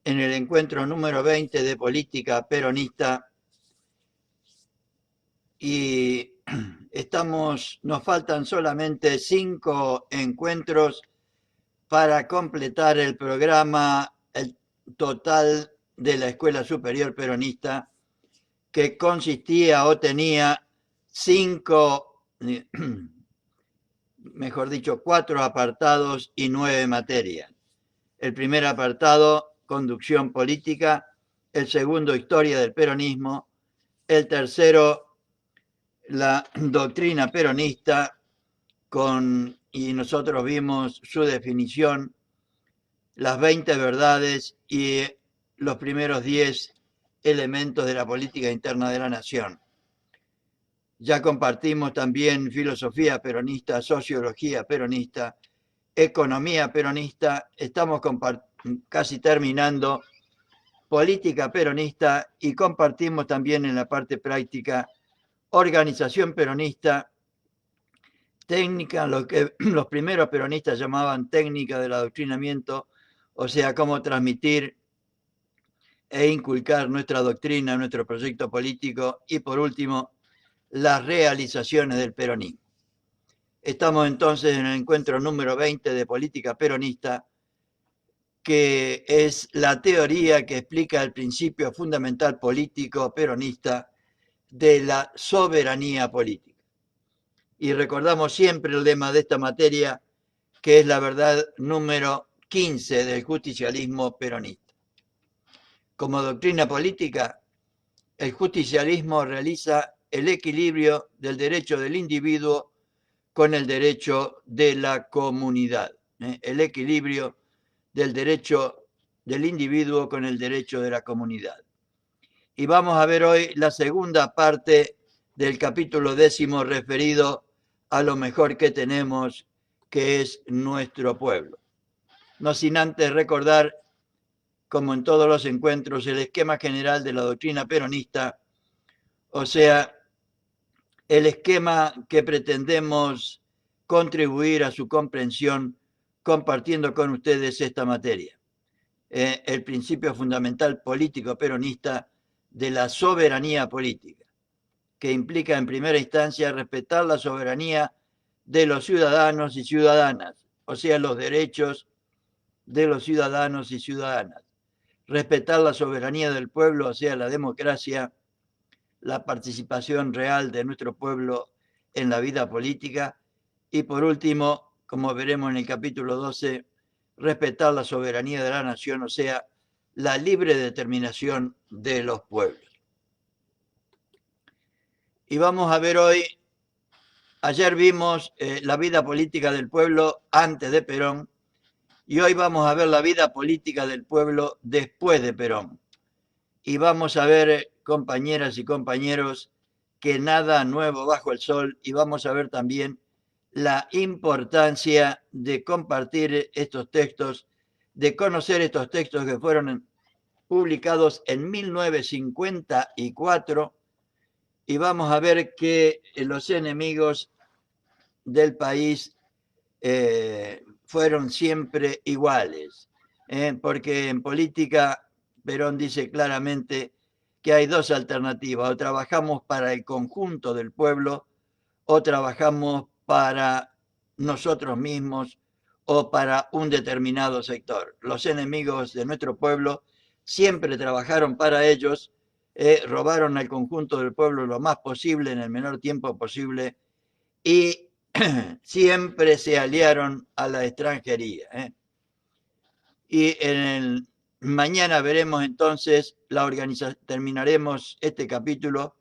en el encuentro número 20 de política peronista y nos faltan solamente 5 encuentros para completar el programa el total de la Escuela Superior Peronista, que consistía o tenía 4 apartados y 9 materias. El primer apartado, conducción política; el segundo, historia del peronismo; el tercero, la doctrina peronista, y nosotros vimos su definición, las 20 verdades y los primeros 10 elementos de la política interna de la nación. Ya compartimos también filosofía peronista, sociología peronista, economía peronista. Estamos casi terminando política peronista y compartimos también en la parte práctica organización peronista, técnica, lo que los primeros peronistas llamaban técnica del adoctrinamiento, o sea, cómo transmitir e inculcar nuestra doctrina, nuestro proyecto político, y por último, las realizaciones del peronismo. Estamos entonces en el encuentro número 20 de política peronista, que es la teoría que explica el principio fundamental político peronista de la soberanía política. Y recordamos siempre el lema de esta materia, que es la verdad número 15 del justicialismo peronista. Como doctrina política, el justicialismo realiza el equilibrio del derecho del individuo con el derecho de la comunidad. El equilibrio del derecho del individuo con el derecho de la comunidad. Y vamos a ver hoy la segunda parte del capítulo 10 referido a lo mejor que tenemos, que es nuestro pueblo. No sin antes recordar, como en todos los encuentros, el esquema general de la doctrina peronista, o sea, el esquema que pretendemos contribuir a su comprensión compartiendo con ustedes esta materia. El principio fundamental político peronista de la soberanía política, que implica en primera instancia respetar la soberanía de los ciudadanos y ciudadanas, o sea, los derechos de los ciudadanos y ciudadanas; respetar la soberanía del pueblo, o sea, la democracia, la participación real de nuestro pueblo en la vida política; y por último, como veremos en el capítulo 12, respetar la soberanía de la nación, o sea, la libre determinación de los pueblos. Y vamos a ver hoy, ayer vimos la vida política del pueblo antes de Perón, y hoy vamos a ver la vida política del pueblo después de Perón. Y vamos a ver, compañeras y compañeros, que nada nuevo bajo el sol, y vamos a ver también la importancia de compartir estos textos, de conocer estos textos que fueron publicados en 1954, y vamos a ver que los enemigos del país fueron siempre iguales, porque en política Perón dice claramente que hay 2 alternativas: o trabajamos para el conjunto del pueblo, o trabajamos para nosotros mismos o para un determinado sector. Los enemigos de nuestro pueblo siempre trabajaron para ellos, robaron al conjunto del pueblo lo más posible en el menor tiempo posible, y siempre se aliaron a la extranjería. Y mañana veremos entonces, terminaremos este capítulo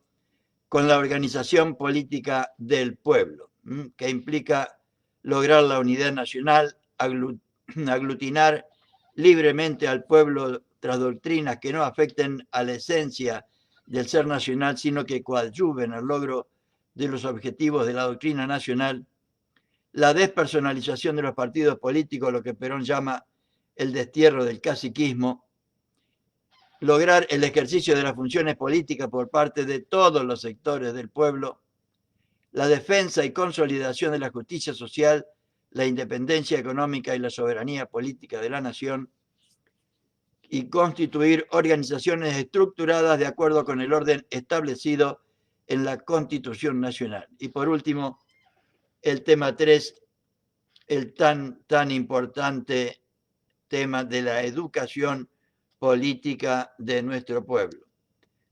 con la organización política del pueblo, que implica lograr la unidad nacional, aglutinar libremente al pueblo tras doctrinas que no afecten a la esencia del ser nacional, sino que coadyuven al logro de los objetivos de la doctrina nacional; la despersonalización de los partidos políticos, lo que Perón llama el destierro del caciquismo; lograr el ejercicio de las funciones políticas por parte de todos los sectores del pueblo; la defensa y consolidación de la justicia social, la independencia económica y la soberanía política de la nación; y constituir organizaciones estructuradas de acuerdo con el orden establecido en la Constitución Nacional. Y por último, el tema 3, el tan importante tema de la educación política de nuestro pueblo.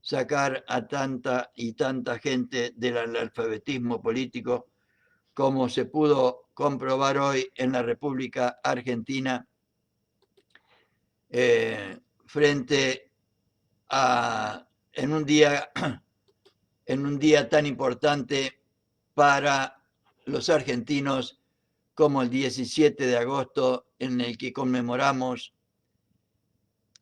Sacar a tanta y tanta gente del analfabetismo político, como se pudo comprobar hoy en la República Argentina, frente a en un día tan importante para los argentinos como el 17 de agosto, en el que conmemoramos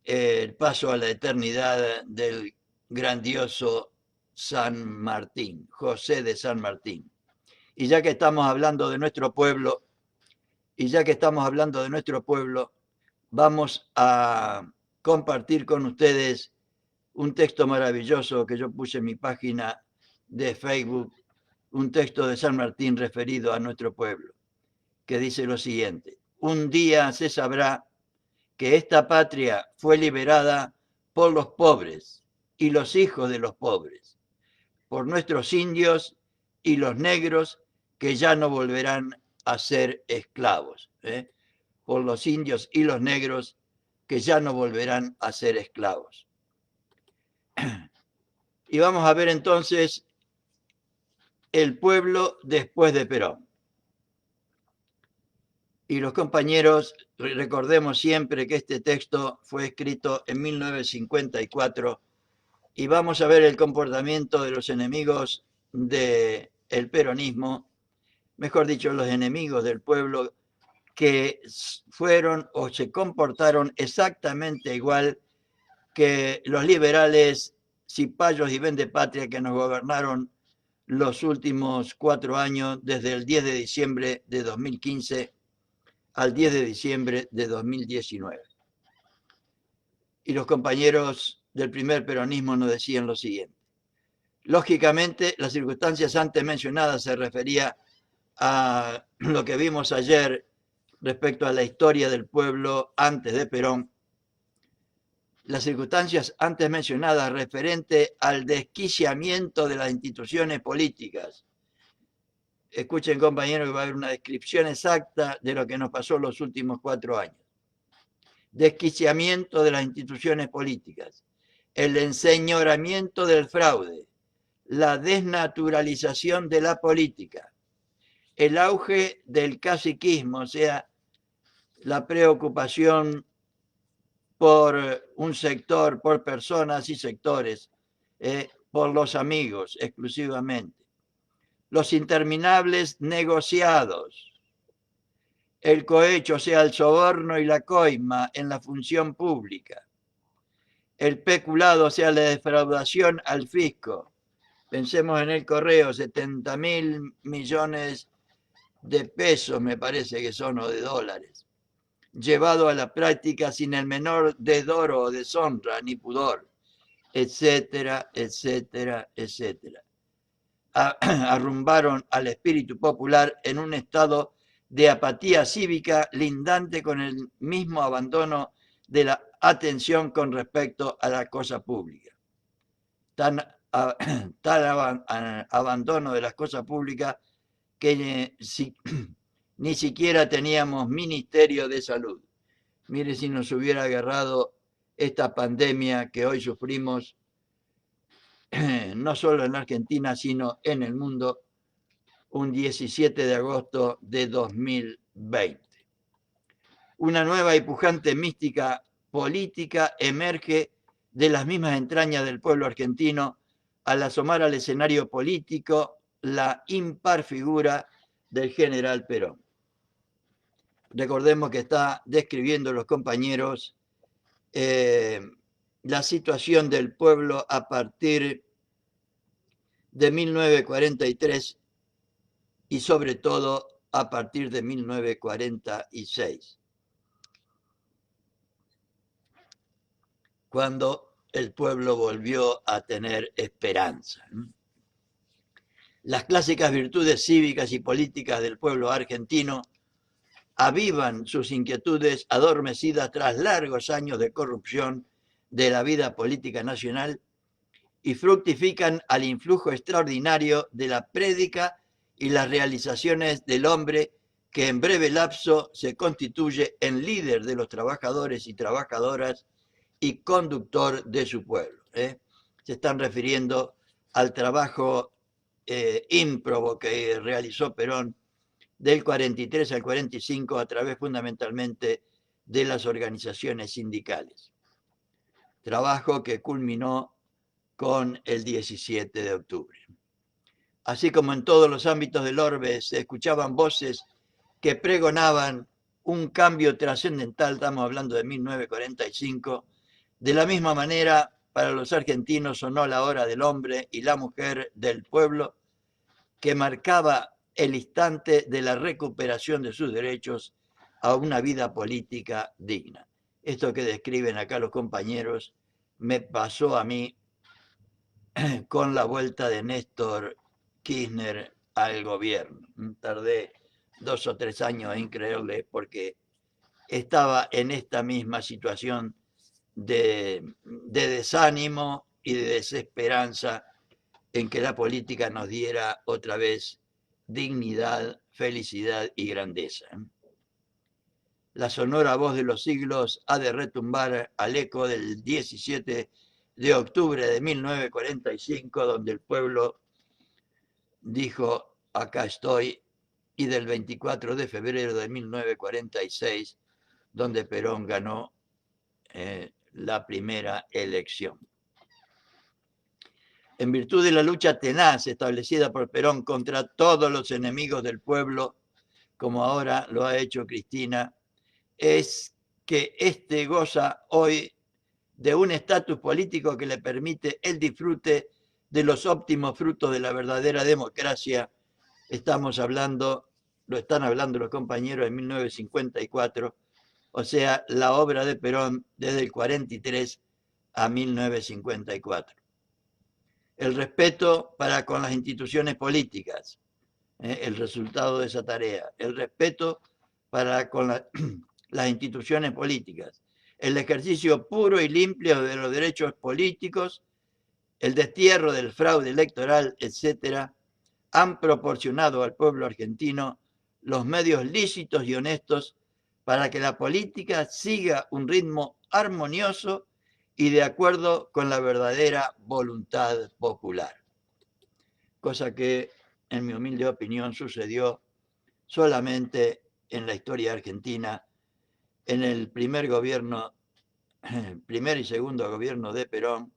el paso a la eternidad del grandioso San Martín, José de San Martín. Y ya que estamos hablando de nuestro pueblo, vamos a compartir con ustedes un texto maravilloso que yo puse en mi página de Facebook, un texto de San Martín referido a nuestro pueblo, que dice lo siguiente: un día se sabrá que esta patria fue liberada por los pobres y los hijos de los pobres, por nuestros indios y los negros que ya no volverán a ser esclavos, por los indios y los negros que ya no volverán a ser esclavos. Y vamos a ver entonces el pueblo después de Perón. Y los compañeros, recordemos siempre que este texto fue escrito en 1954 y vamos a ver el comportamiento de los enemigos del peronismo, mejor dicho, los enemigos del pueblo, que fueron o se comportaron exactamente igual que los liberales, cipayos y vendepatria que nos gobernaron los últimos 4 años, desde el 10 de diciembre de 2015 al 10 de diciembre de 2019. Y los compañeros del primer peronismo nos decían lo siguiente: lógicamente, las circunstancias antes mencionadas se refería a lo que vimos ayer respecto a la historia del pueblo antes de Perón. Las circunstancias antes mencionadas referente al desquiciamiento de las instituciones políticas. Escuchen, compañeros, que va a haber una descripción exacta de lo que nos pasó los últimos 4 años. Desquiciamiento de las instituciones políticas, el enseñoramiento del fraude, la desnaturalización de la política, el auge del caciquismo, o sea, la preocupación por un sector, por personas y sectores, por los amigos exclusivamente, los interminables negociados, el cohecho, o sea, el soborno y la coima en la función pública, el peculado, o sea, la defraudación al fisco. Pensemos en el correo, 70.000 millones de pesos, me parece que son, o de dólares, llevado a la práctica sin el menor dedoro o deshonra ni pudor, etcétera, etcétera, etcétera. Arrumbaron al espíritu popular en un estado de apatía cívica lindante con el mismo abandono de la atención con respecto a la cosa pública. Tal abandono de las cosas públicas que ni siquiera teníamos Ministerio de Salud. Mire si nos hubiera agarrado esta pandemia que hoy sufrimos, no solo en la Argentina, sino en el mundo, un 17 de agosto de 2020. Una nueva y pujante mística política emerge de las mismas entrañas del pueblo argentino al asomar al escenario político la impar figura del general Perón. Recordemos que está describiendo los compañeros la situación del pueblo a partir de 1943 y sobre todo a partir de 1946, cuando el pueblo volvió a tener esperanza. Las clásicas virtudes cívicas y políticas del pueblo argentino avivan sus inquietudes adormecidas tras largos años de corrupción de la vida política nacional y fructifican al influjo extraordinario de la prédica y las realizaciones del hombre que en breve lapso se constituye en líder de los trabajadores y trabajadoras y conductor de su pueblo. Se están refiriendo al trabajo ímprobo que realizó Perón del 43 al 45 a través fundamentalmente de las organizaciones sindicales. Trabajo que culminó con el 17 de octubre. Así como en todos los ámbitos del orbe se escuchaban voces que pregonaban un cambio trascendental, estamos hablando de 1945, de la misma manera para los argentinos sonó la hora del hombre y la mujer del pueblo, que marcaba el instante de la recuperación de sus derechos a una vida política digna. Esto que describen acá los compañeros me pasó a mí con la vuelta de Néstor Kirchner al gobierno. Tardé 2 o 3 años, increíble, porque estaba en esta misma situación de desánimo y de desesperanza en que la política nos diera otra vez dignidad, felicidad y grandeza. La sonora voz de los siglos ha de retumbar al eco del 17 de octubre de 1945, donde el pueblo dijo, acá estoy, y del 24 de febrero de 1946, donde Perón ganó la primera elección. En virtud de la lucha tenaz establecida por Perón contra todos los enemigos del pueblo, como ahora lo ha hecho Cristina, es que éste goza hoy de un estatus político que le permite el disfrute de los óptimos frutos de la verdadera democracia. Estamos hablando, lo están hablando los compañeros, de 1954, o sea, la obra de Perón desde el 43 a 1954. El respeto para con las instituciones políticas, el resultado de esa tarea, el respeto para con las instituciones políticas, el ejercicio puro y limpio de los derechos políticos, el destierro del fraude electoral, etcétera, han proporcionado al pueblo argentino los medios lícitos y honestos para que la política siga un ritmo armonioso y de acuerdo con la verdadera voluntad popular. Cosa que, en mi humilde opinión, sucedió solamente en la historia argentina, en el primer y segundo gobierno de Perón,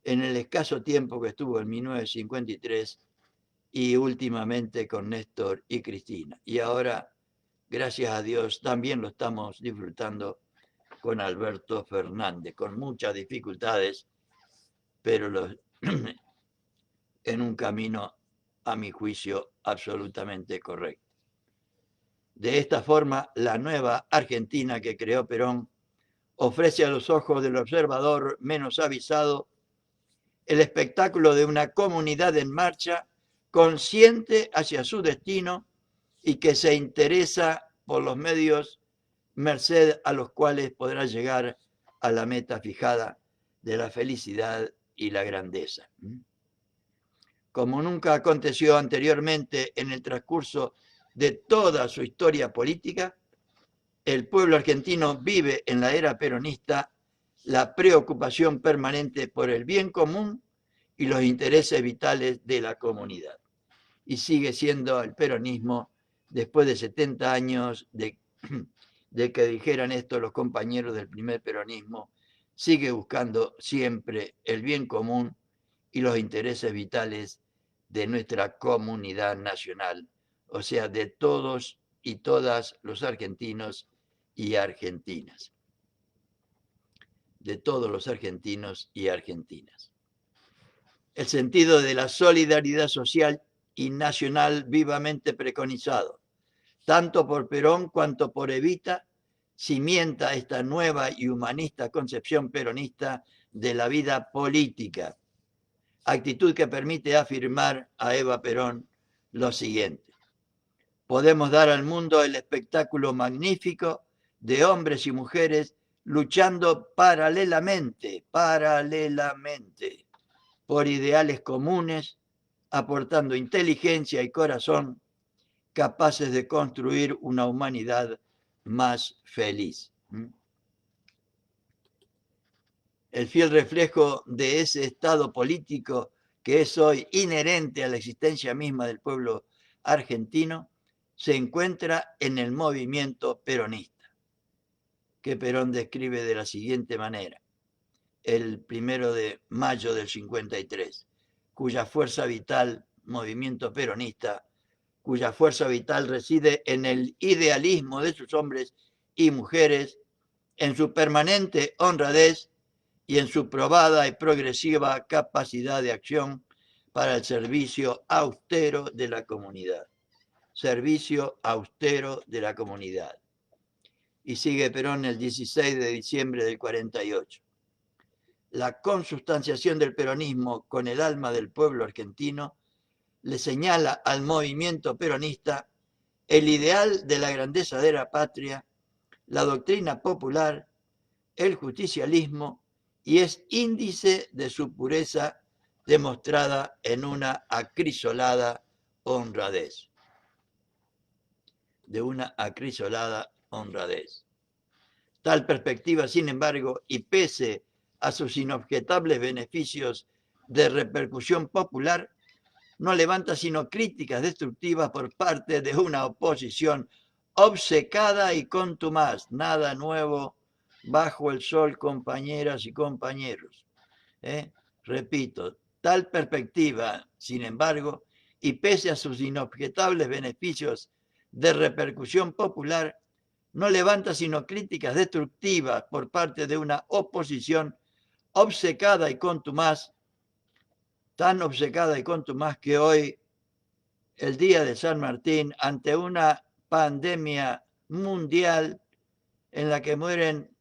en el escaso tiempo que estuvo en 1953 y últimamente con Néstor y Cristina. Y ahora, gracias a Dios, también lo estamos disfrutando con Alberto Fernández, con muchas dificultades, pero en un camino, a mi juicio, absolutamente correcto. De esta forma, la nueva Argentina que creó Perón ofrece a los ojos del observador menos avisado el espectáculo de una comunidad en marcha, consciente hacia su destino y que se interesa por los medios merced a los cuales podrá llegar a la meta fijada de la felicidad y la grandeza. Como nunca aconteció anteriormente en el transcurso de toda su historia política, el pueblo argentino vive en la era peronista la preocupación permanente por el bien común y los intereses vitales de la comunidad. Y sigue siendo el peronismo, después de 70 años de que dijeran esto los compañeros del primer peronismo, sigue buscando siempre el bien común y los intereses vitales de nuestra comunidad nacional, o sea, de todos y todas los argentinos y argentinas. De todos los argentinos y argentinas. El sentido de la solidaridad social y nacional vivamente preconizado, tanto por Perón cuanto por Evita, cimienta esta nueva y humanista concepción peronista de la vida política, actitud que permite afirmar a Eva Perón lo siguiente: podemos dar al mundo el espectáculo magnífico de hombres y mujeres luchando paralelamente, por ideales comunes, aportando inteligencia y corazón, capaces de construir una humanidad más feliz. El fiel reflejo de ese estado político que es hoy inherente a la existencia misma del pueblo argentino se encuentra en el movimiento peronista, que Perón describe de la siguiente manera: el 1 de mayo del 53, cuya fuerza vital, movimiento peronista, cuya fuerza vital reside en el idealismo de sus hombres y mujeres, en su permanente honradez y en su probada y progresiva capacidad de acción para el servicio austero de la comunidad. Servicio austero de la comunidad. Y sigue Perón el 16 de diciembre del 48. La consubstanciación del peronismo con el alma del pueblo argentino le señala al movimiento peronista el ideal de la grandeza de la patria, la doctrina popular, el justicialismo, y es índice de su pureza demostrada en una acrisolada honradez. De una acrisolada honradez. Tal perspectiva, sin embargo, y pese a sus inobjetables beneficios de repercusión popular, no levanta sino críticas destructivas por parte de una oposición obcecada y contumaz. Nada nuevo bajo el sol, compañeras y compañeros. Repito, tal perspectiva, sin embargo, y pese a sus inobjetables beneficios de repercusión popular, no levanta sino críticas destructivas por parte de una oposición obcecada y contumaz, tan obcecada y contumaz que hoy, el día de San Martín, ante una pandemia mundial en la que mueren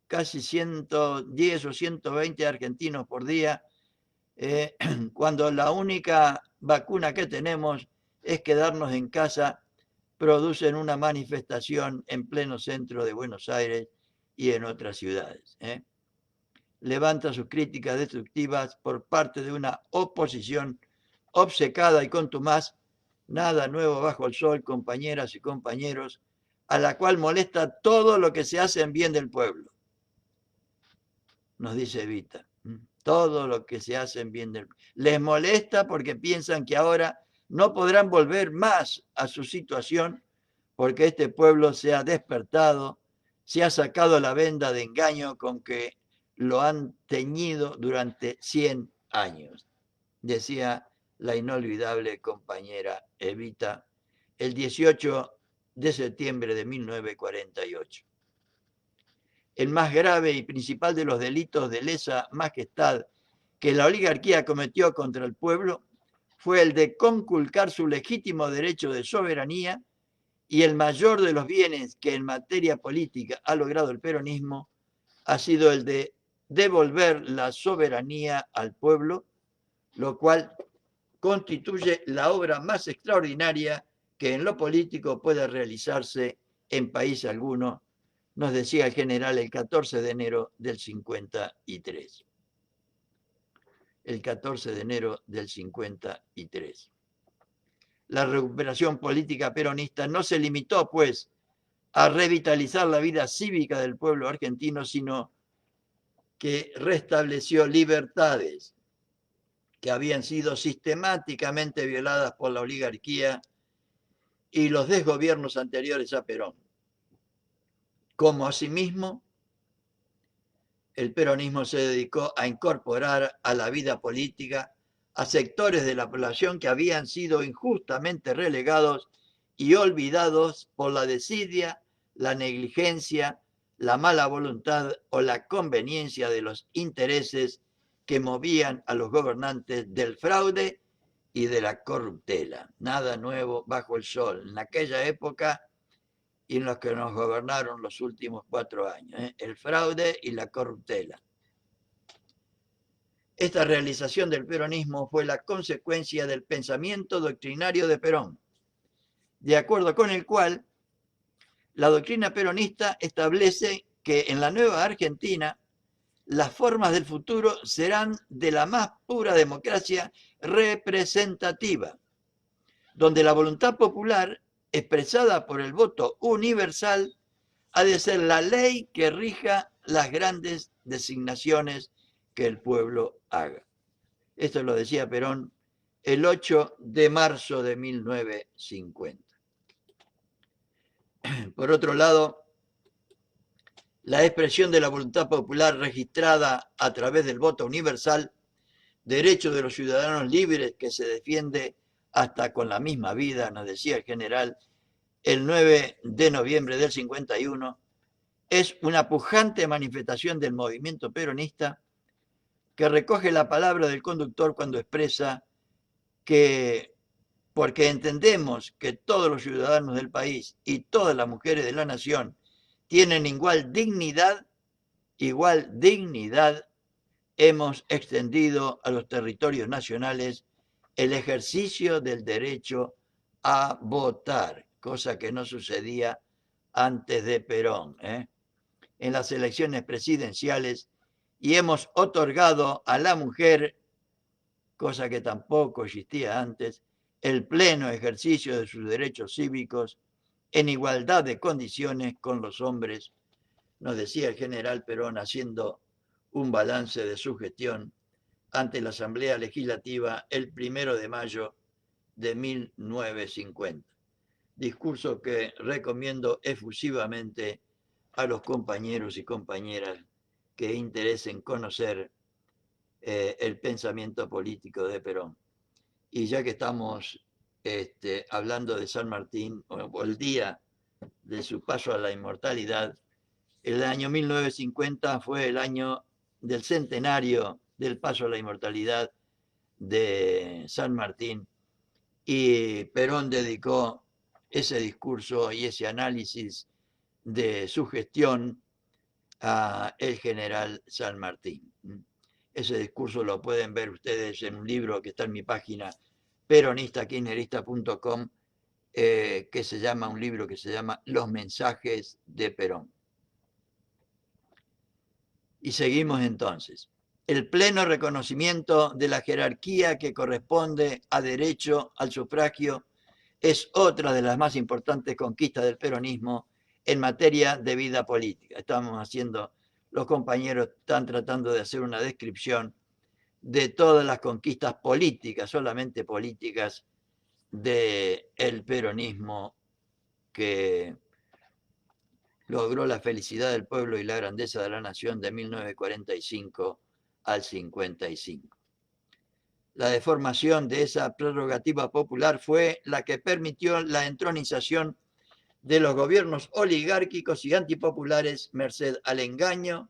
casi 110 o 120 argentinos por día, cuando la única vacuna que tenemos es quedarnos en casa, producen una manifestación en pleno centro de Buenos Aires y en otras ciudades. Levanta sus críticas destructivas por parte de una oposición obcecada y contumaz, nada nuevo bajo el sol, compañeras y compañeros, a la cual molesta todo lo que se hace en bien del pueblo. Nos dice Evita, todo lo que se hace en bien del pueblo. Les molesta porque piensan que ahora no podrán volver más a su situación porque este pueblo se ha despertado, se ha sacado la venda de engaño con que lo han teñido durante 100 años, decía la inolvidable compañera Evita el 18 de septiembre de 1948. El más grave y principal de los delitos de lesa majestad que la oligarquía cometió contra el pueblo fue el de conculcar su legítimo derecho de soberanía, y el mayor de los bienes que en materia política ha logrado el peronismo ha sido el de devolver la soberanía al pueblo, lo cual constituye la obra más extraordinaria que en lo político puede realizarse en país alguno, nos decía el general el 14 de enero del 53. El 14 de enero del 53. La recuperación política peronista no se limitó, pues, a revitalizar la vida cívica del pueblo argentino, sino que restableció libertades que habían sido sistemáticamente violadas por la oligarquía y los desgobiernos anteriores a Perón. Como asimismo, el peronismo se dedicó a incorporar a la vida política a sectores de la población que habían sido injustamente relegados y olvidados por la desidia, la negligencia, la mala voluntad o la conveniencia de los intereses que movían a los gobernantes del fraude y de la corruptela. Nada nuevo bajo el sol. En aquella época y en los que nos gobernaron los últimos 4 años, el fraude y la corruptela. Esta realización del peronismo fue la consecuencia del pensamiento doctrinario de Perón, de acuerdo con el cual la doctrina peronista establece que en la nueva Argentina las formas del futuro serán de la más pura democracia representativa, donde la voluntad popular, expresada por el voto universal, ha de ser la ley que rija las grandes designaciones que el pueblo haga. Esto lo decía Perón el 8 de marzo de 1950. Por otro lado, la expresión de la voluntad popular registrada a través del voto universal, derecho de los ciudadanos libres que se defiende hasta con la misma vida, nos decía el general, el 9 de noviembre del 51, es una pujante manifestación del movimiento peronista que recoge la palabra del conductor cuando expresa que, porque entendemos que todos los ciudadanos del país y todas las mujeres de la nación tienen igual dignidad, hemos extendido a los territorios nacionales el ejercicio del derecho a votar, cosa que no sucedía antes de Perón, en las elecciones presidenciales, y hemos otorgado a la mujer, cosa que tampoco existía antes, el pleno ejercicio de sus derechos cívicos en igualdad de condiciones con los hombres, nos decía el general Perón haciendo un balance de su gestión ante la Asamblea Legislativa el 1 de mayo de 1950. Discurso que recomiendo efusivamente a los compañeros y compañeras que interesen conocer el pensamiento político de Perón. Y ya que estamos hablando de San Martín, o el día de su paso a la inmortalidad, el año 1950 fue el año del centenario del paso a la inmortalidad de San Martín, y Perón dedicó ese discurso y ese análisis de su gestión a el general San Martín. Ese discurso lo pueden ver ustedes en un libro que está en mi página peronistakirchnerista.com, que se llama, un libro que se llama Los mensajes de Perón. Y seguimos entonces. El pleno reconocimiento de la jerarquía que corresponde a derecho al sufragio es otra de las más importantes conquistas del peronismo en materia de vida política. Estamos haciendo, los compañeros están tratando de hacer una descripción de todas las conquistas políticas, solamente políticas, del peronismo, que logró la felicidad del pueblo y la grandeza de la nación de 1945 al 55. La deformación de esa prerrogativa popular fue la que permitió la entronización de los gobiernos oligárquicos y antipopulares merced al engaño,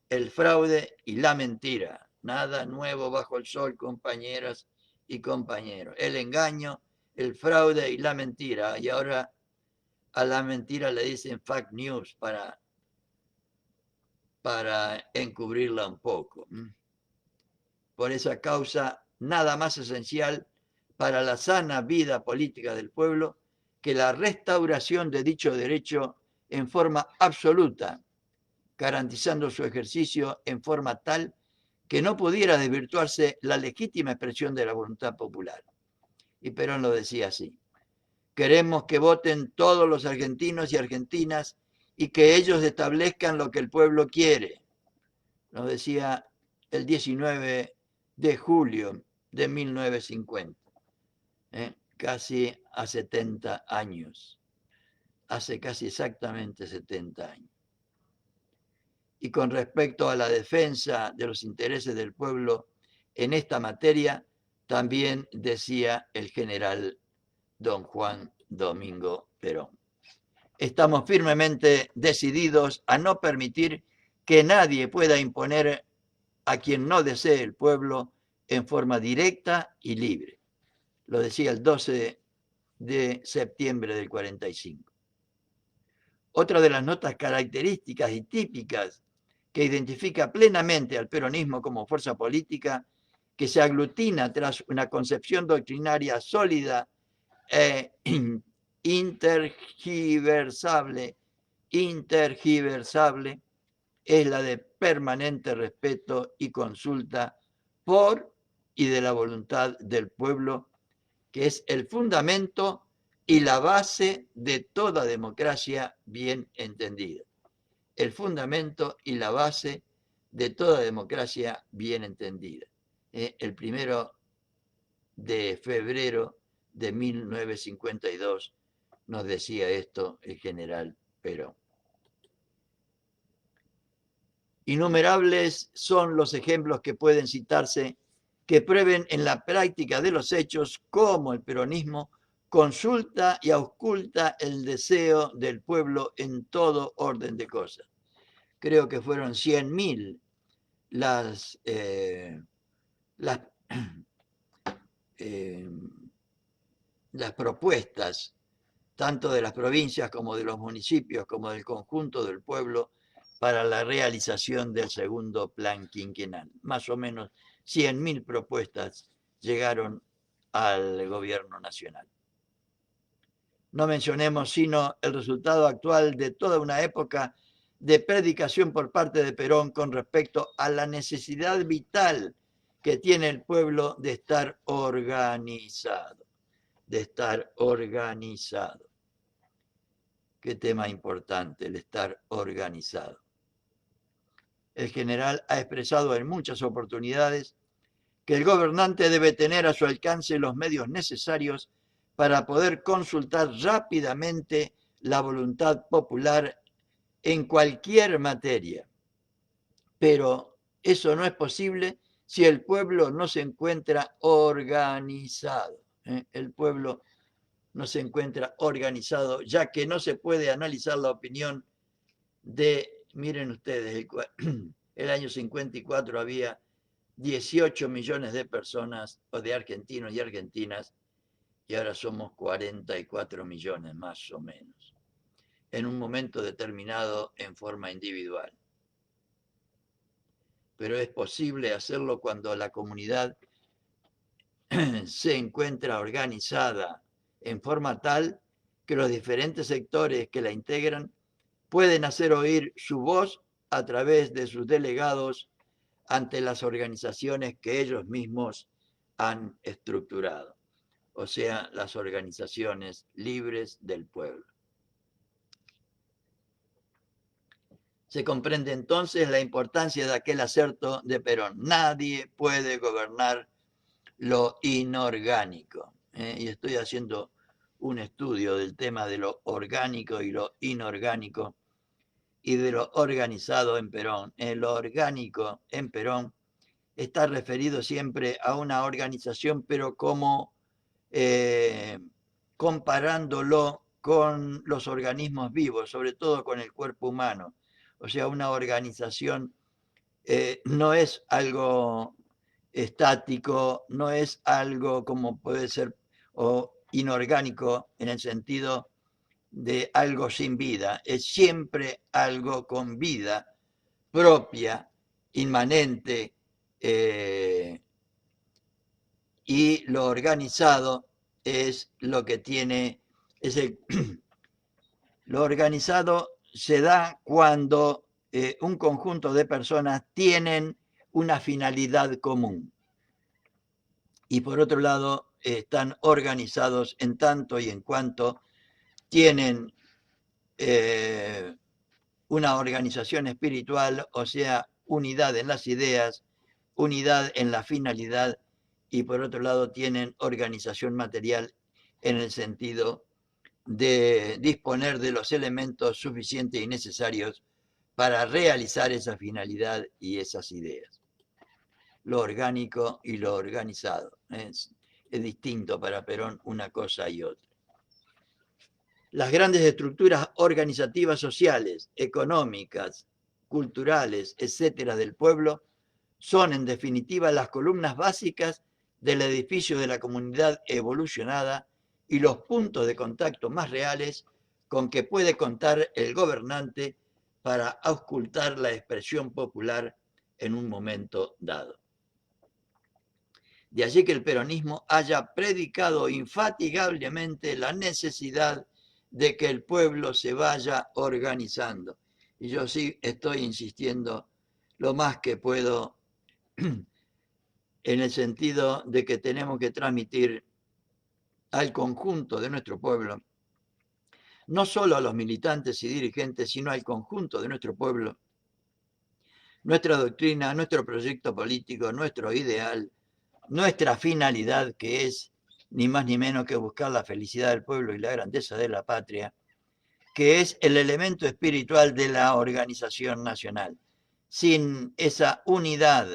el fraude y la mentira. Nada nuevo bajo el sol, compañeras y compañeros. El engaño, el fraude y la mentira. Y ahora a la mentira le dicen fake news para encubrirla un poco. Por esa causa, nada más esencial para la sana vida política del pueblo que la restauración de dicho derecho en forma absoluta, garantizando su ejercicio en forma tal que no pudiera desvirtuarse la legítima expresión de la voluntad popular. Y Perón lo decía así: queremos que voten todos los argentinos y argentinas y que ellos establezcan lo que el pueblo quiere. Nos decía el 19 de julio de 1950, casi a 70 años, hace casi exactamente 70 años. Y con respecto a la defensa de los intereses del pueblo en esta materia, también decía el general don Juan Domingo Perón: estamos firmemente decididos a no permitir que nadie pueda imponer a quien no desee el pueblo en forma directa y libre. Lo decía el 12 de septiembre del 45. Otra de las notas características y típicas que identifica plenamente al peronismo como fuerza política que se aglutina tras una concepción doctrinaria sólida e intergiversable es la de permanente respeto y consulta por y de la voluntad del pueblo, que es el fundamento y la base de toda democracia bien entendida. El fundamento y la base de toda democracia bien entendida. El 1 de febrero de 1952 nos decía esto el general Perón. Innumerables son los ejemplos que pueden citarse que prueben en la práctica de los hechos cómo el peronismo consulta y ausculta el deseo del pueblo en todo orden de cosas. Creo que fueron 100.000 las propuestas, tanto de las provincias como de los municipios, como del conjunto del pueblo, para la realización del segundo plan quinquenal. Más o menos 100.000 propuestas llegaron al gobierno nacional. No mencionemos sino el resultado actual de toda una época de predicación por parte de Perón con respecto a la necesidad vital que tiene el pueblo de estar organizado. Qué tema importante, el estar organizado. El general ha expresado en muchas oportunidades que el gobernante debe tener a su alcance los medios necesarios para poder consultar rápidamente la voluntad popular en cualquier materia. Pero eso no es posible si el pueblo no se encuentra organizado. El pueblo no se encuentra organizado, ya que no se puede analizar la opinión de, miren ustedes, el año 54 había 18 millones de personas, o de argentinos y argentinas, y ahora somos 44 millones más o menos, en un momento determinado en forma individual. Pero es posible hacerlo cuando la comunidad se encuentra organizada en forma tal que los diferentes sectores que la integran pueden hacer oír su voz a través de sus delegados ante las organizaciones que ellos mismos han estructurado, o sea, las organizaciones libres del pueblo. Se comprende entonces la importancia de aquel acerto de Perón. Nadie puede gobernar lo inorgánico. Y estoy haciendo un estudio del tema de lo orgánico y lo inorgánico y de lo organizado en Perón. Lo orgánico en Perón está referido siempre a una organización, pero como comparándolo con los organismos vivos, sobre todo con el cuerpo humano. O sea, una organización no es algo estático, no es algo como puede ser o inorgánico en el sentido de algo sin vida, es siempre algo con vida propia, inmanente, y lo organizado es lo que tiene, lo organizado se da cuando un conjunto de personas tienen una finalidad común. Y por otro lado, están organizados en tanto y en cuanto tienen una organización espiritual, o sea, unidad en las ideas, unidad en la finalidad, y por otro lado tienen organización material en el sentido de disponer de los elementos suficientes y necesarios para realizar esa finalidad y esas ideas. Lo orgánico y lo organizado. Es distinto para Perón una cosa y otra. Las grandes estructuras organizativas sociales, económicas, culturales, etcétera, del pueblo, son en definitiva las columnas básicas del edificio de la comunidad evolucionada y los puntos de contacto más reales con que puede contar el gobernante para auscultar la expresión popular en un momento dado. De allí que el peronismo haya predicado infatigablemente la necesidad de que el pueblo se vaya organizando. Y yo sí estoy insistiendo lo más que puedo en el sentido de que tenemos que transmitir al conjunto de nuestro pueblo, no solo a los militantes y dirigentes, sino al conjunto de nuestro pueblo, nuestra doctrina, nuestro proyecto político, nuestro ideal, nuestra finalidad, que es ni más ni menos que buscar la felicidad del pueblo y la grandeza de la patria, que es el elemento espiritual de la organización nacional. Sin esa unidad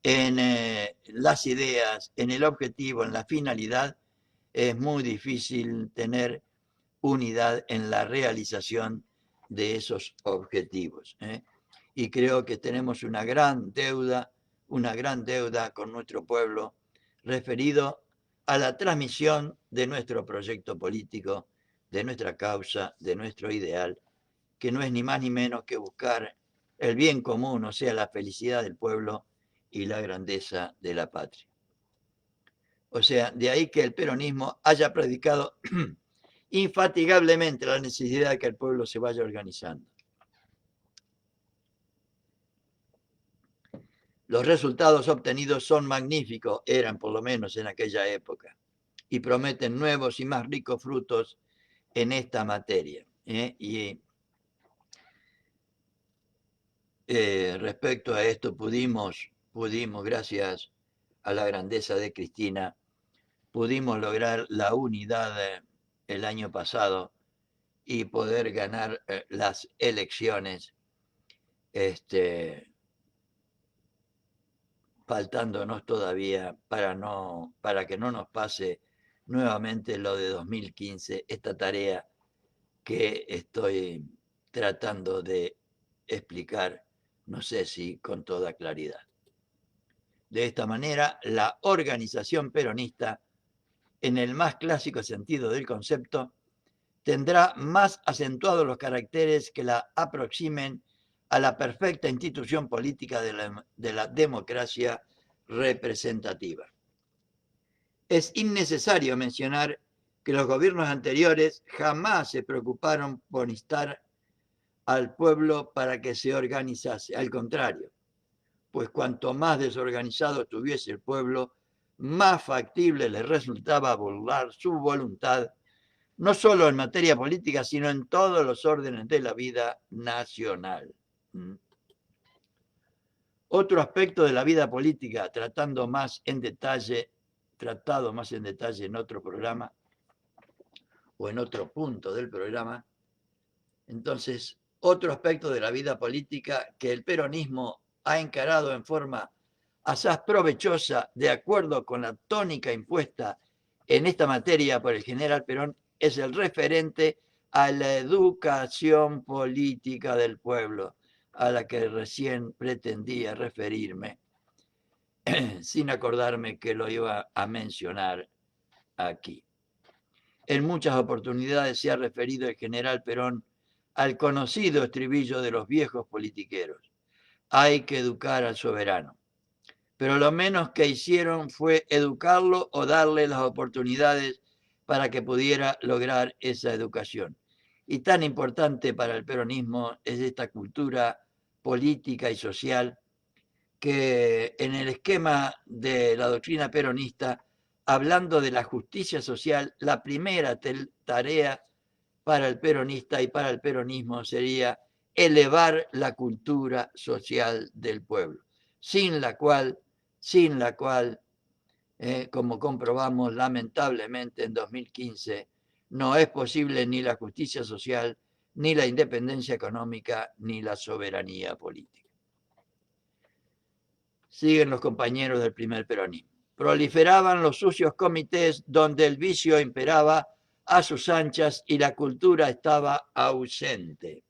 en las ideas, en el objetivo, en la finalidad, es muy difícil tener unidad en la realización de esos objetivos. Y creo que tenemos una gran deuda con nuestro pueblo referido a la transmisión de nuestro proyecto político, de nuestra causa, de nuestro ideal, que no es ni más ni menos que buscar el bien común, o sea, la felicidad del pueblo y la grandeza de la patria. O sea, de ahí que el peronismo haya predicado infatigablemente la necesidad de que el pueblo se vaya organizando. Los resultados obtenidos son magníficos, eran por lo menos en aquella época, y prometen nuevos y más ricos frutos en esta materia. Respecto a esto pudimos, gracias a la grandeza de Cristina, pudimos lograr la unidad el año pasado y poder ganar las elecciones, faltándonos todavía para que no nos pase nuevamente lo de 2015, esta tarea que estoy tratando de explicar, no sé si con toda claridad. De esta manera, la organización peronista, en el más clásico sentido del concepto, tendrá más acentuados los caracteres que la aproximen a la perfecta institución política de la democracia representativa. Es innecesario mencionar que los gobiernos anteriores jamás se preocuparon por instar al pueblo para que se organizase. Al contrario, pues cuanto más desorganizado estuviese el pueblo, más factible le resultaba burlar su voluntad, no solo en materia política, sino en todos los órdenes de la vida nacional. Otro aspecto de la vida política, tratado más en detalle en otro programa o en otro punto del programa. Entonces, otro aspecto de la vida política que el peronismo ha encarado en forma asaz provechosa, de acuerdo con la tónica impuesta en esta materia por el general Perón, es el referente a la educación política del pueblo, a la que recién pretendía referirme, sin acordarme que lo iba a mencionar aquí. En muchas oportunidades se ha referido el general Perón al conocido estribillo de los viejos politiqueros: hay que educar al soberano. Pero lo menos que hicieron fue educarlo o darle las oportunidades para que pudiera lograr esa educación. Y tan importante para el peronismo es esta cultura política y social que en el esquema de la doctrina peronista, hablando de la justicia social, la primera tarea para el peronista y para el peronismo sería elevar la cultura social del pueblo, sin la cual, como comprobamos lamentablemente en 2015, no es posible ni la justicia social, ni la independencia económica, ni la soberanía política. Siguen los compañeros del primer peronismo. Proliferaban los sucios comités donde el vicio imperaba a sus anchas y la cultura estaba ausente.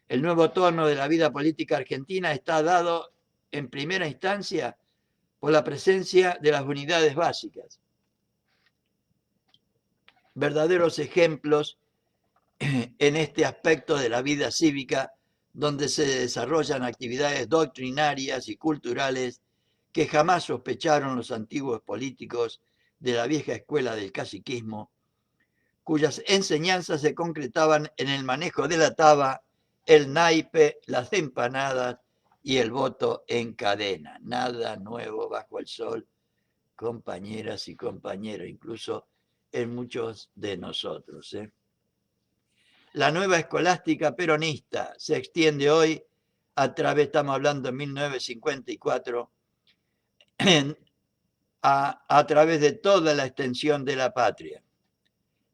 El nuevo tono de la vida política argentina está dado en primera instancia por la presencia de las unidades básicas, verdaderos ejemplos en este aspecto de la vida cívica, donde se desarrollan actividades doctrinarias y culturales que jamás sospecharon los antiguos políticos de la vieja escuela del caciquismo, cuyas enseñanzas se concretaban en el manejo de la taba, el naipe, las empanadas y el voto en cadena. Nada nuevo bajo el sol, compañeras y compañeros, incluso en muchos de nosotros. La nueva escolástica peronista se extiende hoy a través, estamos hablando de 1954, a través de toda la extensión de la patria.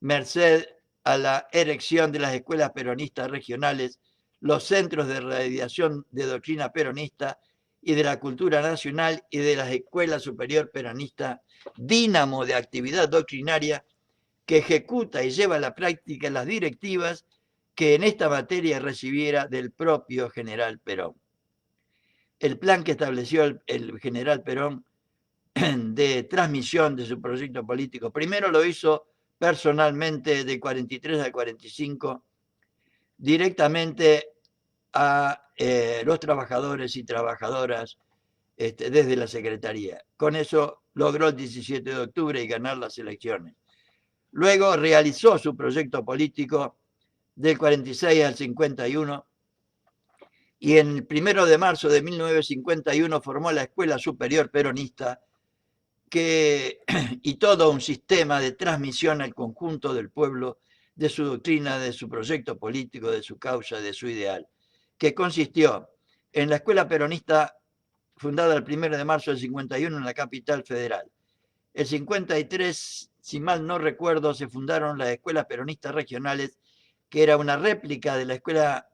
Merced a la erección de las escuelas peronistas regionales, los centros de radiación de doctrina peronista y de la cultura nacional y de las escuelas superior peronista, dínamo de actividad doctrinaria que ejecuta y lleva a la práctica las directivas que en esta materia recibiera del propio general Perón. El plan que estableció el general Perón de transmisión de su proyecto político, primero lo hizo personalmente de 43 al 45, directamente a los trabajadores y trabajadoras desde la Secretaría. Con eso logró el 17 de octubre y ganar las elecciones. Luego realizó su proyecto político del 46 al 51 y en el 1 de marzo de 1951 formó la Escuela Superior Peronista y todo un sistema de transmisión al conjunto del pueblo de su doctrina, de su proyecto político, de su causa, de su ideal, que consistió en la Escuela Peronista fundada el 1 de marzo del 51 en la capital federal. El 53, si mal no recuerdo, se fundaron las escuelas peronistas regionales, que era una réplica de la Escuela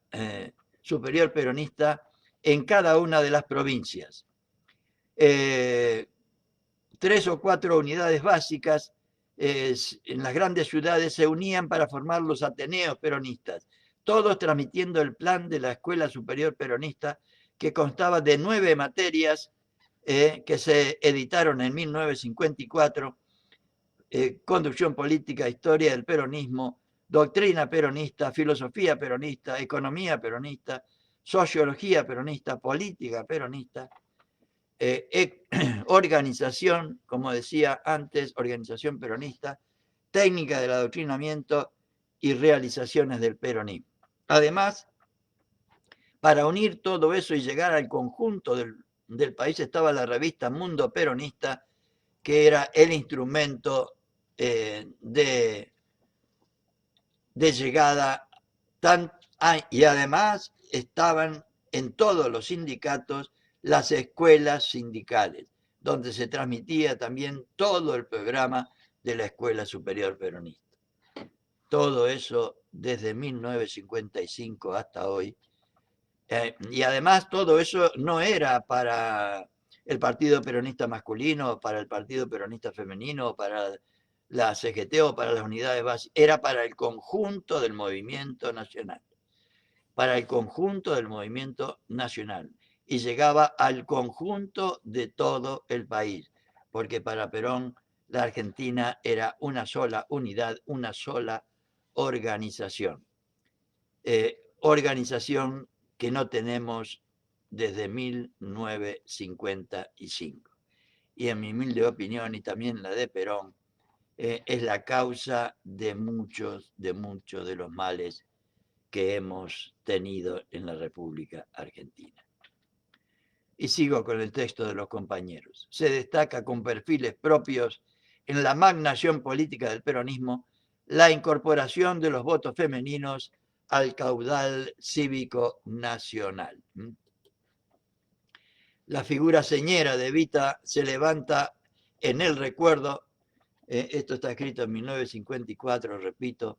Superior Peronista en cada una de las provincias. 3 o 4 unidades básicas en las grandes ciudades se unían para formar los ateneos peronistas, todos transmitiendo el plan de la Escuela Superior Peronista, que constaba de 9 materias que se editaron en 1954, conducción política, historia del peronismo, doctrina peronista, filosofía peronista, economía peronista, sociología peronista, política peronista, organización, como decía antes, organización peronista, técnica del adoctrinamiento y realizaciones del peronismo. Además, para unir todo eso y llegar al conjunto del país estaba la revista Mundo Peronista, que era el instrumento de llegada, y además estaban en todos los sindicatos las escuelas sindicales, donde se transmitía también todo el programa de la Escuela Superior Peronista. Todo eso desde 1955 hasta hoy. Y además todo eso no era para el Partido Peronista masculino, para el Partido Peronista femenino, para la CGT o para las unidades básicas, era para el conjunto del movimiento nacional, para el conjunto del movimiento nacional, y llegaba al conjunto de todo el país, porque para Perón la Argentina era una sola unidad, una sola organización. Organización que no tenemos desde 1955. Y en mi humilde opinión, y también la de Perón, es la causa de muchos de los males que hemos tenido en la República Argentina. Y sigo con el texto de los compañeros. Se destaca con perfiles propios en la magnación política del peronismo la incorporación de los votos femeninos al caudal cívico nacional. La figura señera de Evita se levanta en el recuerdo, esto está escrito en 1954, repito,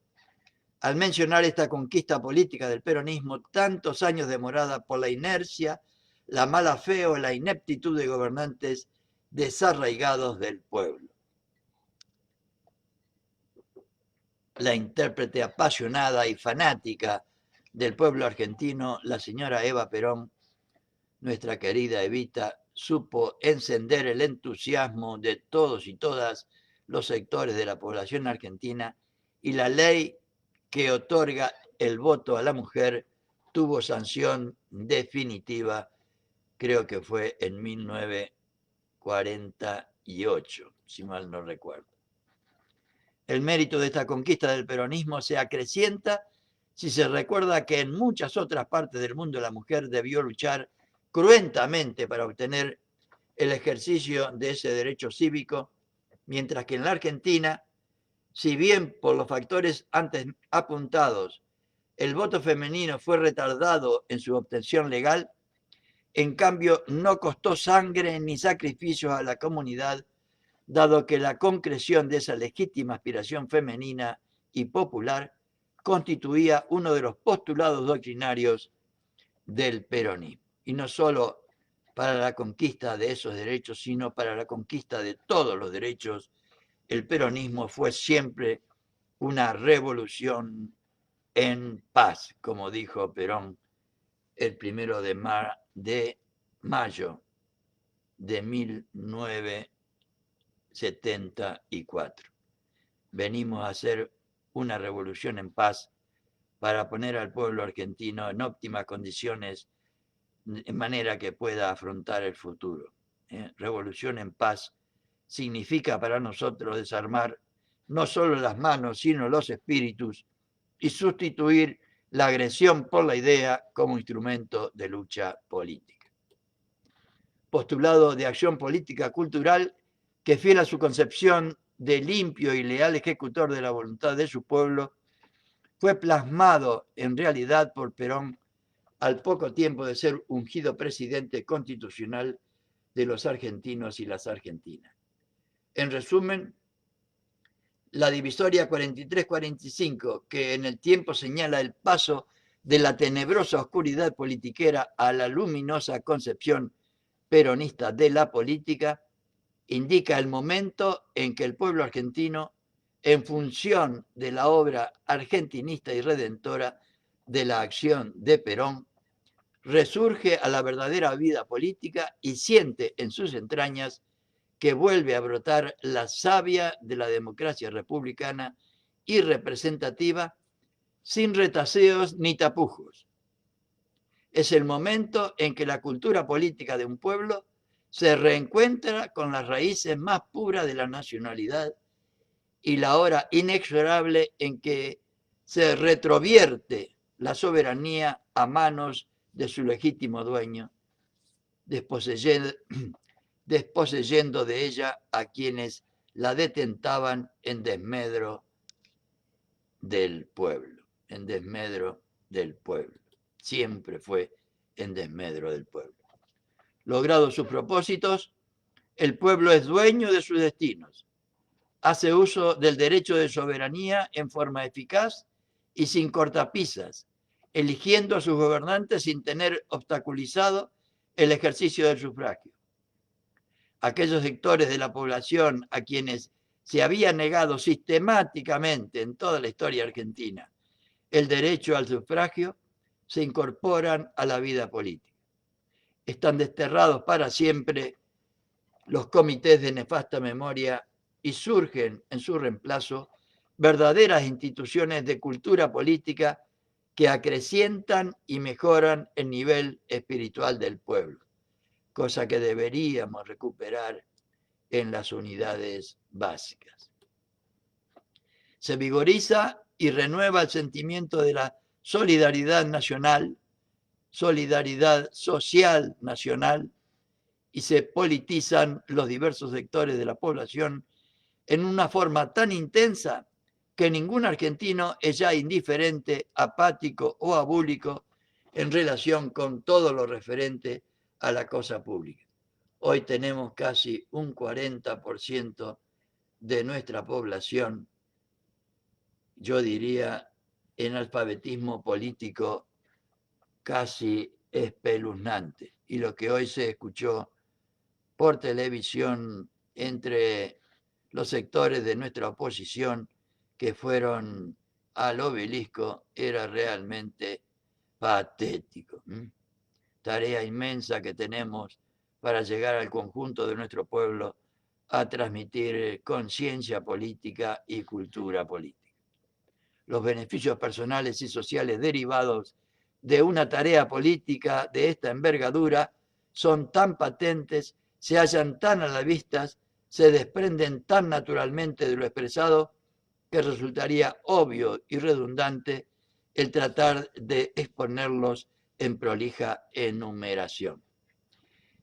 al mencionar esta conquista política del peronismo, tantos años demorada por la inercia, la mala fe o la ineptitud de gobernantes desarraigados del pueblo. La intérprete apasionada y fanática del pueblo argentino, la señora Eva Perón, nuestra querida Evita, supo encender el entusiasmo de todos y todas los sectores de la población argentina, y la ley que otorga el voto a la mujer tuvo sanción definitiva, creo que fue en 1948, si mal no recuerdo. El mérito de esta conquista del peronismo se acrecienta si se recuerda que en muchas otras partes del mundo la mujer debió luchar cruentamente para obtener el ejercicio de ese derecho cívico, mientras que en la Argentina, si bien por los factores antes apuntados, el voto femenino fue retardado en su obtención legal, en cambio no costó sangre ni sacrificios a la comunidad, dado que la concreción de esa legítima aspiración femenina y popular constituía uno de los postulados doctrinarios del peronismo. Y no solo para la conquista de esos derechos, sino para la conquista de todos los derechos, el peronismo fue siempre una revolución en paz, como dijo Perón el 1 de mayo de 1974. Venimos a hacer una revolución en paz para poner al pueblo argentino en óptimas condiciones, de manera que pueda afrontar el futuro. Revolución en paz significa para nosotros desarmar no solo las manos, sino los espíritus y sustituir la agresión por la idea como instrumento de lucha política. Postulado de acción política cultural que, fiel a su concepción de limpio y leal ejecutor de la voluntad de su pueblo, fue plasmado en realidad por Perón al poco tiempo de ser ungido presidente constitucional de los argentinos y las argentinas. En resumen, la divisoria 43-45, que en el tiempo señala el paso de la tenebrosa oscuridad politiquera a la luminosa concepción peronista de la política, indica el momento en que el pueblo argentino, en función de la obra argentinista y redentora de la acción de Perón, resurge a la verdadera vida política y siente en sus entrañas que vuelve a brotar la savia de la democracia republicana y representativa sin retaseos ni tapujos. Es el momento en que la cultura política de un pueblo se reencuentra con las raíces más puras de la nacionalidad y la hora inexorable en que se retrovierte la soberanía a manos de su legítimo dueño, desposeyendo de ella a quienes la detentaban en desmedro del pueblo, en desmedro del pueblo. Siempre fue en desmedro del pueblo. Logrados sus propósitos, el pueblo es dueño de sus destinos. Hace uso del derecho de soberanía en forma eficaz y sin cortapisas, eligiendo a sus gobernantes sin tener obstaculizado el ejercicio del sufragio. Aquellos sectores de la población a quienes se había negado sistemáticamente en toda la historia argentina el derecho al sufragio, se incorporan a la vida política. Están desterrados para siempre los comités de nefasta memoria y surgen en su reemplazo verdaderas instituciones de cultura política que acrecientan y mejoran el nivel espiritual del pueblo, cosa que deberíamos recuperar en las unidades básicas. Se vigoriza y renueva el sentimiento de la solidaridad nacional, solidaridad social nacional, y se politizan los diversos sectores de la población en una forma tan intensa que ningún argentino es ya indiferente, apático o abúlico en relación con todo lo referente a la cosa pública. Hoy tenemos casi un 40% de nuestra población, yo diría, en alfabetismo político casi espeluznante. Y lo que hoy se escuchó por televisión entre los sectores de nuestra oposición que fueron al obelisco era realmente patético. Tarea inmensa que tenemos para llegar al conjunto de nuestro pueblo a transmitir conciencia política y cultura política. Los beneficios personales y sociales derivados de una tarea política de esta envergadura son tan patentes, se hallan tan a la vista, se desprenden tan naturalmente de lo expresado, que resultaría obvio y redundante el tratar de exponerlos en prolija enumeración.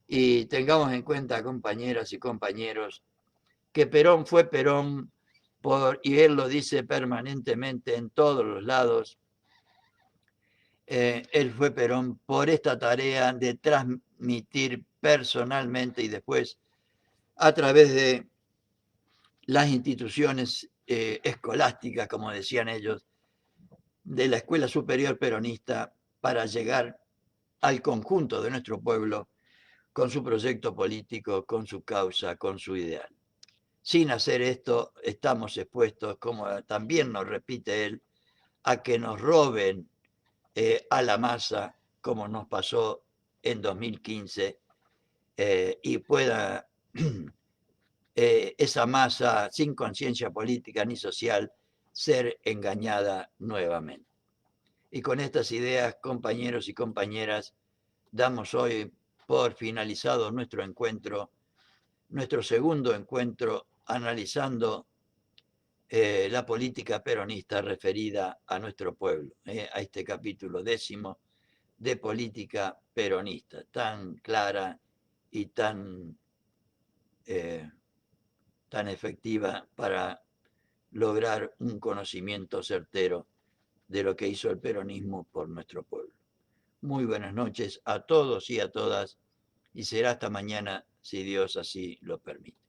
Y tengamos en cuenta, compañeras y compañeros, que Perón fue Perón y él lo dice permanentemente en todos los lados, él fue Perón por esta tarea de transmitir personalmente y después a través de las instituciones escolásticas, como decían ellos, de la Escuela Superior Peronista para llegar al conjunto de nuestro pueblo con su proyecto político, con su causa, con su ideal. Sin hacer esto, estamos expuestos, como también nos repite él, a que nos roben a la masa, como nos pasó en 2015, y pueda esa masa sin conciencia política ni social ser engañada nuevamente. Y con estas ideas, compañeros y compañeras, damos hoy por finalizado nuestro encuentro, nuestro segundo encuentro analizando la política peronista referida a nuestro pueblo, a este capítulo 10 de política peronista, tan clara y tan efectiva para lograr un conocimiento certero de lo que hizo el peronismo por nuestro pueblo. Muy buenas noches a todos y a todas, y será hasta mañana si Dios así lo permite.